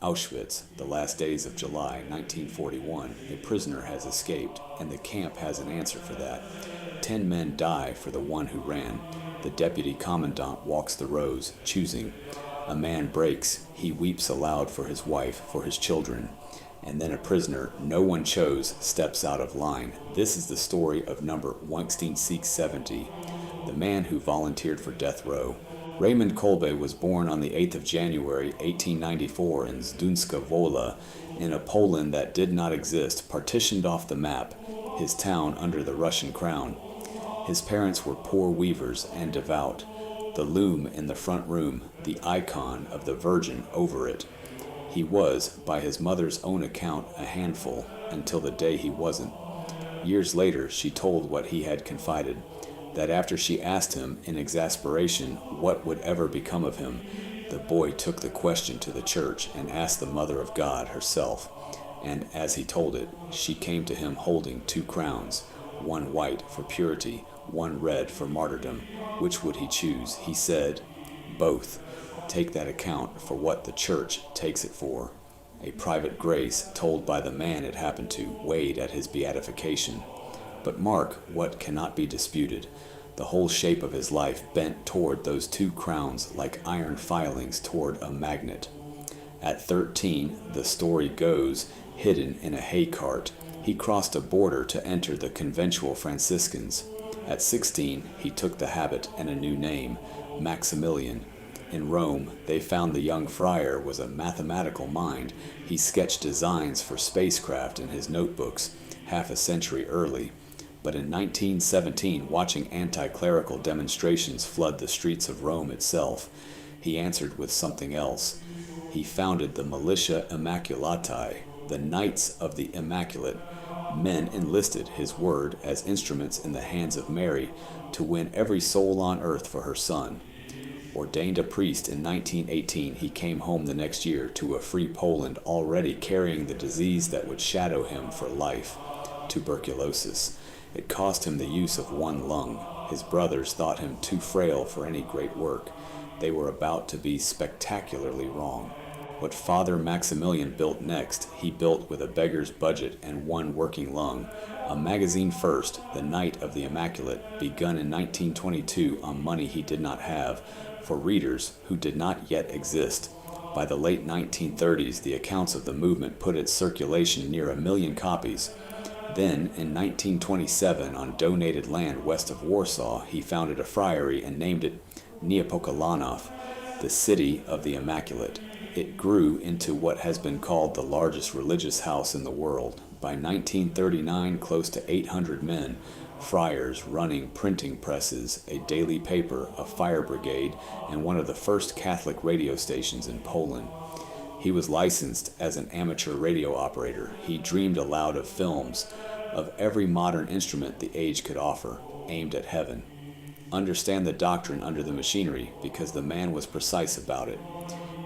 Auschwitz, the last days of July 1941, a prisoner has escaped, and the camp has an answer for that. 10 men die for the one who ran. The deputy commandant walks the rows, choosing. A man breaks. He weeps aloud for his wife, for his children. And then a prisoner no one chose steps out of line. This is the story of number 1670, the man who volunteered for death row. Raymond Kolbe was born on the 8th of January 1894 in Zdunska Wola, in a Poland that did not exist, partitioned off the map, his town under the Russian crown. His parents were poor weavers and devout. The loom in the front room, the icon of the Virgin over it. He was, by his mother's own account, a handful, until the day he wasn't. Years later, she told what he had confided, that after she asked him, in exasperation, what would ever become of him, the boy took the question to the church and asked the Mother of God herself. And as he told it, she came to him holding 2 crowns, one white for purity, one red for martyrdom. Which would he choose? He said, both. Take that account for what the church takes it for. A private grace told by the man it happened to weighed at his beatification. But mark what cannot be disputed. The whole shape of his life bent toward those 2 crowns like iron filings toward a magnet. At 13, the story goes, hidden in a hay cart, he crossed a border to enter the conventual Franciscans. At 16, he took the habit and a new name, Maximilian. In Rome, they found the young friar was a mathematical mind. He sketched designs for spacecraft in his notebooks, half a century early. But in 1917, watching anti-clerical demonstrations flood the streets of Rome itself, he answered with something else. He founded the Militia Immaculatae, the Knights of the Immaculate. Men enlisted his word as instruments in the hands of Mary to win every soul on earth for her son. Ordained a priest in 1918, he came home the next year to a free Poland already carrying the disease that would shadow him for life, tuberculosis. It cost him the use of one lung. His brothers thought him too frail for any great work. They were about to be spectacularly wrong. What Father Maximilian built next, he built with a beggar's budget and one working lung. A magazine first, The Night of the Immaculate, begun in 1922 on money he did not have, for readers who did not yet exist. By the late 1930s, the accounts of the movement put its circulation near 1 million copies. Then, in 1927, on donated land west of Warsaw, he founded a friary and named it Niepokalanów, the City of the Immaculate. It grew into what has been called the largest religious house in the world. By 1939, close to 800 men, friars running printing presses, a daily paper, a fire brigade, and one of the first Catholic radio stations in Poland. He was licensed as an amateur radio operator. He dreamed aloud of films, of every modern instrument the age could offer, aimed at heaven. Understand the doctrine under the machinery, because the man was precise about it.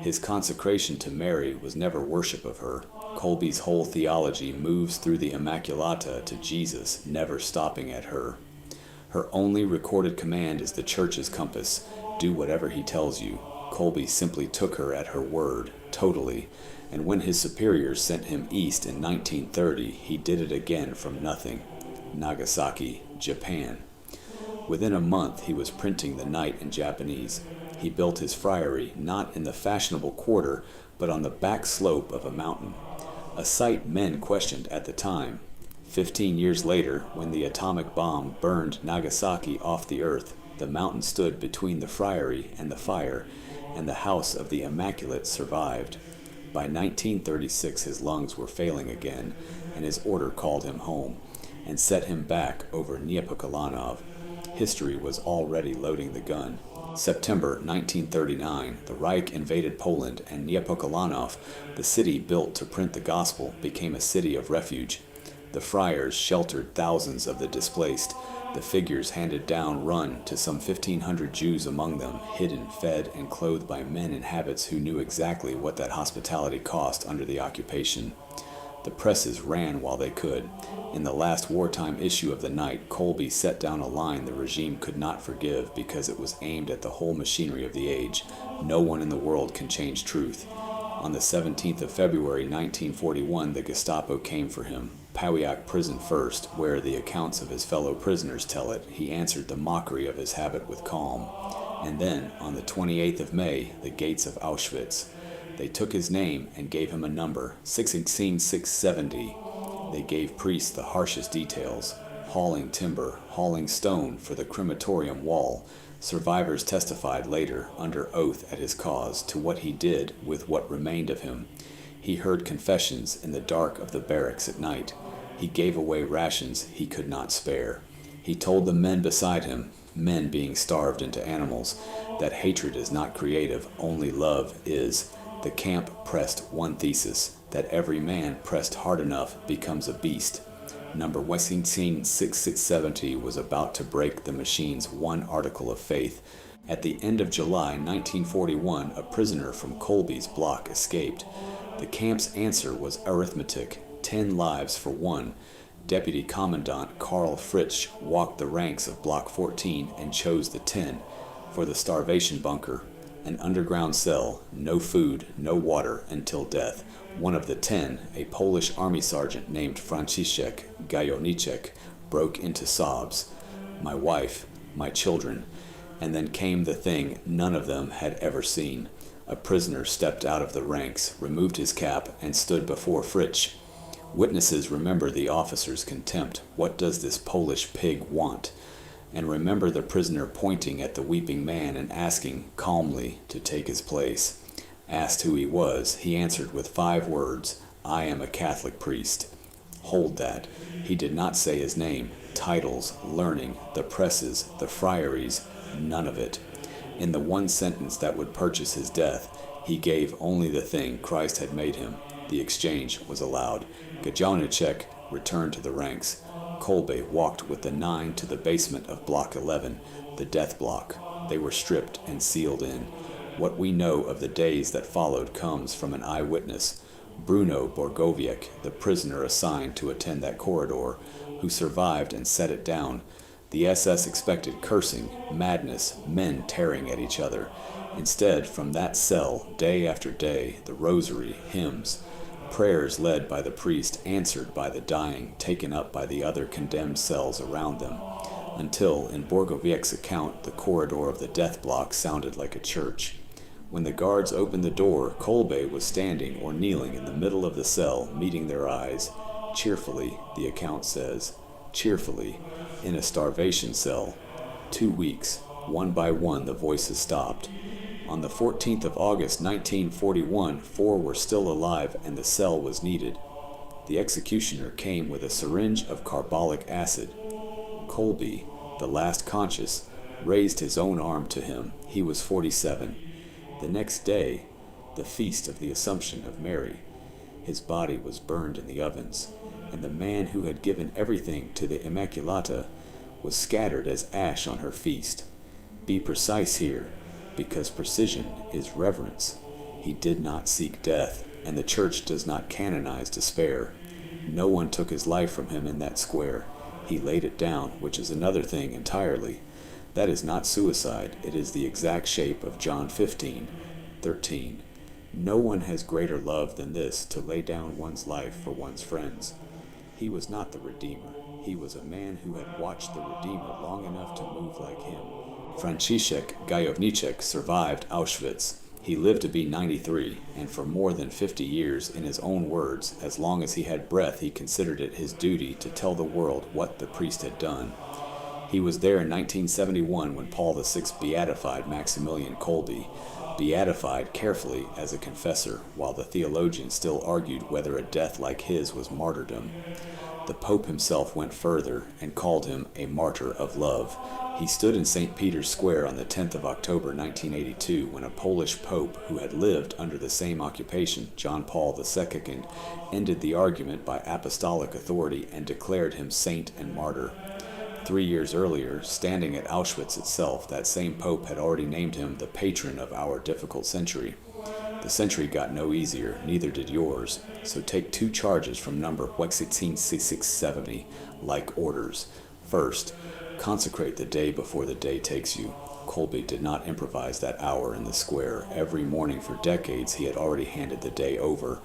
His consecration to Mary was never worship of her. Kolbe's whole theology moves through the Immaculata to Jesus, never stopping at her. Her only recorded command is the Church's compass. Do whatever he tells you. Kolbe simply took her at her word, totally, and when his superiors sent him east in 1930, he did it again from nothing. Nagasaki, Japan. Within a month, he was printing The Night in Japanese. He built his friary not in the fashionable quarter, but on the back slope of a mountain, a sight men questioned at the time. 15 years later, when the atomic bomb burned Nagasaki off the earth, the mountain stood between the friary and the fire, and the house of the Immaculate survived. By 1936, his lungs were failing again, and his order called him home, and set him back over Niepokalanów. History was already loading the gun. September 1939, the Reich invaded Poland, and Niepokalanów, the city built to print the gospel, became a city of refuge. The friars sheltered thousands of the displaced. The figures handed down run to some 1,500 Jews among them, hidden, fed, and clothed by men in habits who knew exactly what that hospitality cost under the occupation. The presses ran while they could. In the last wartime issue of The Night, Kolbe set down a line the regime could not forgive because it was aimed at the whole machinery of the age. No one in the world can change truth. On the 17th of February 1941, the Gestapo came for him. Pauiak prison first, where the accounts of his fellow prisoners tell it, he answered the mockery of his habit with calm. And then, on the 28th of May, the gates of Auschwitz. They took his name and gave him a number, 670. They gave priests the harshest details, hauling timber, hauling stone for the crematorium wall. Survivors testified later, under oath at his cause, to what he did with what remained of him. He heard confessions in the dark of the barracks at night. He gave away rations he could not spare. He told the men beside him, men being starved into animals, that hatred is not creative, only love is. The camp pressed one thesis, that every man pressed hard enough becomes a beast. Number 16670 was about to break the machine's one article of faith. At the end of July 1941, a prisoner from Kolbe's block escaped. The camp's answer was arithmetic, 10 lives for one. Deputy Commandant Karl Fritsch walked the ranks of Block 14 and chose the 10 for the starvation bunker, an underground cell, no food, no water until death. One of the 10, a Polish army sergeant named Franciszek Gajowniczek, broke into sobs. My wife, my children. And then came the thing none of them had ever seen. A prisoner stepped out of the ranks, removed his cap, and stood before Fritsch. Witnesses remember the officer's contempt. What does this Polish pig want? And remember the prisoner pointing at the weeping man and asking calmly to take his place. Asked who he was, he answered with 5 words, I am a Catholic priest. Hold that. He did not say his name, titles, learning, the presses, the friaries, none of it. In the one sentence that would purchase his death, he gave only the thing Christ had made him. The exchange was allowed. Gajowniczek returned to the ranks. Kolbe walked with the 9 to the basement of Block 11, the death block. They were stripped and sealed in. What we know of the days that followed comes from an eyewitness, Bruno Borgowiec, the prisoner assigned to attend that corridor, who survived and set it down. The SS expected cursing, madness, men tearing at each other. Instead, from that cell, day after day, the Rosary, hymns, prayers led by the priest, answered by the dying, taken up by the other condemned cells around them, until, in Borgowiec's account, the corridor of the death block sounded like a church. When the guards opened the door, Kolbe was standing or kneeling in the middle of the cell, meeting their eyes. Cheerfully, the account says, cheerfully, in a starvation cell. 2 weeks, one by one the voices stopped. On the 14th of August 1941, 4 were still alive and the cell was needed. The executioner came with a syringe of carbolic acid. Kolbe, the last conscious, raised his own arm to him. He was 47. The next day, the feast of the Assumption of Mary, his body was burned in the ovens, and the man who had given everything to the Immaculata was scattered as ash on her feast. Be precise here, because precision is reverence. He did not seek death, and the Church does not canonize despair. No one took his life from him in that square. He laid it down, which is another thing entirely. That is not suicide, it is the exact shape of John 15:13. No one has greater love than this, to lay down one's life for one's friends. He was not the Redeemer. He was a man who had watched the Redeemer long enough to move like him. Franciszek Gajowniczek survived Auschwitz. He lived to be 93, and for more than 50 years, in his own words, as long as he had breath, he considered it his duty to tell the world what the priest had done. He was there in 1971 when Paul VI beatified Maximilian Kolbe, beatified carefully as a confessor, while the theologians still argued whether a death like his was martyrdom. The Pope himself went further and called him a martyr of love. He stood in St. Peter's Square on the 10th of October 1982 when a Polish Pope who had lived under the same occupation, John Paul II, ended the argument by apostolic authority and declared him saint and martyr. 3 years earlier, standing at Auschwitz itself, that same Pope had already named him the patron of our difficult century. The century got no easier, neither did yours, so take 2 charges from number 16670, like orders. First, consecrate the day before the day takes you. Kolbe did not improvise that hour in the square. Every morning for decades he had already handed the day over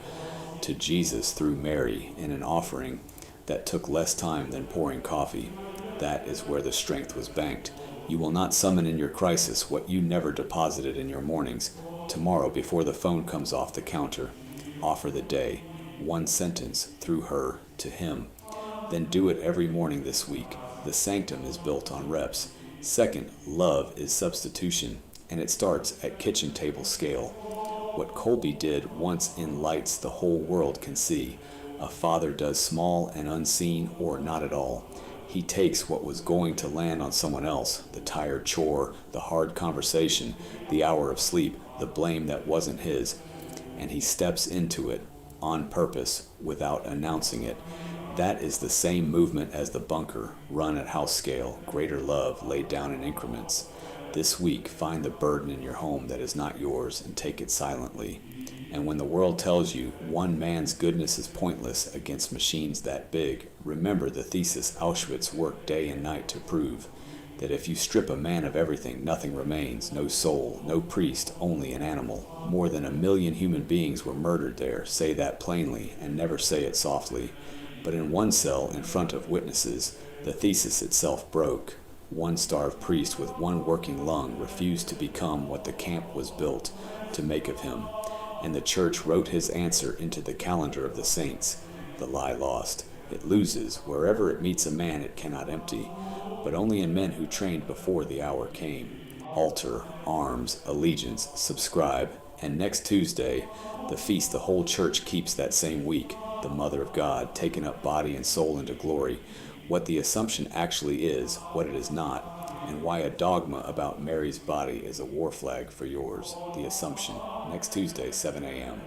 to Jesus through Mary in an offering that took less time than pouring coffee. That is where the strength was banked. You will not summon in your crisis what you never deposited in your mornings. Tomorrow, before the phone comes off the counter, offer the day, one sentence through her to him. Then do it every morning this week. The sanctum is built on reps. Second, love is substitution, and it starts at kitchen table scale. What Kolbe did once in lights the whole world can see. A father does small and unseen, or not at all. He takes what was going to land on someone else, the tired chore, the hard conversation, the hour of sleep, the blame that wasn't his, and he steps into it on purpose without announcing it. That is the same movement as the bunker, run at house scale, greater love laid down in increments. This week, find the burden in your home that is not yours and take it silently. And when the world tells you one man's goodness is pointless against machines that big, remember the thesis Auschwitz worked day and night to prove, that if you strip a man of everything, nothing remains, no soul, no priest, only an animal. More than 1 million human beings were murdered there. Say that plainly and never say it softly. But in one cell, in front of witnesses, the thesis itself broke. One starved priest with one working lung refused to become what the camp was built to make of him, and the church wrote his answer into the calendar of the saints. The lie lost. It loses. Wherever it meets a man it cannot empty, but only in men who trained before the hour came. Altar, arms, allegiance, subscribe, and next Tuesday, the feast the whole church keeps that same week, the Mother of God, taken up body and soul into glory, what the Assumption actually is, what it is not, and why a dogma about Mary's body is a war flag for yours. The Assumption, next Tuesday, 7 a.m.